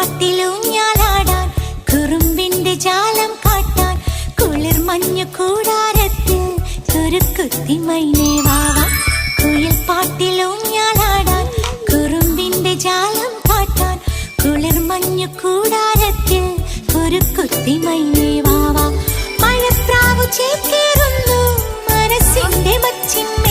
പാട്ടിലൂഞ്ഞാലാടാൻ കുറുമ്പിന്റെ ജാലം കാട്ടാൻ കുളിർ മഞ്ഞു കൂടാരത്തിൽ കുരുക്കുത്തി മൈനേ വാവാ. കുയിൽ പാട്ടിലൂഞ്ഞാലാടാൻ കുറുമ്പിന്റെ ജാലം കാട്ടാൻ കുളിർ മഞ്ഞു കൂടാരത്തിൽ കുരുക്കുത്തി മൈനേ വാവാ. മഴപ്രാവു ചേക്കേറുന്നു മനസ്സിന്റെ മച്ചിന്മേൽ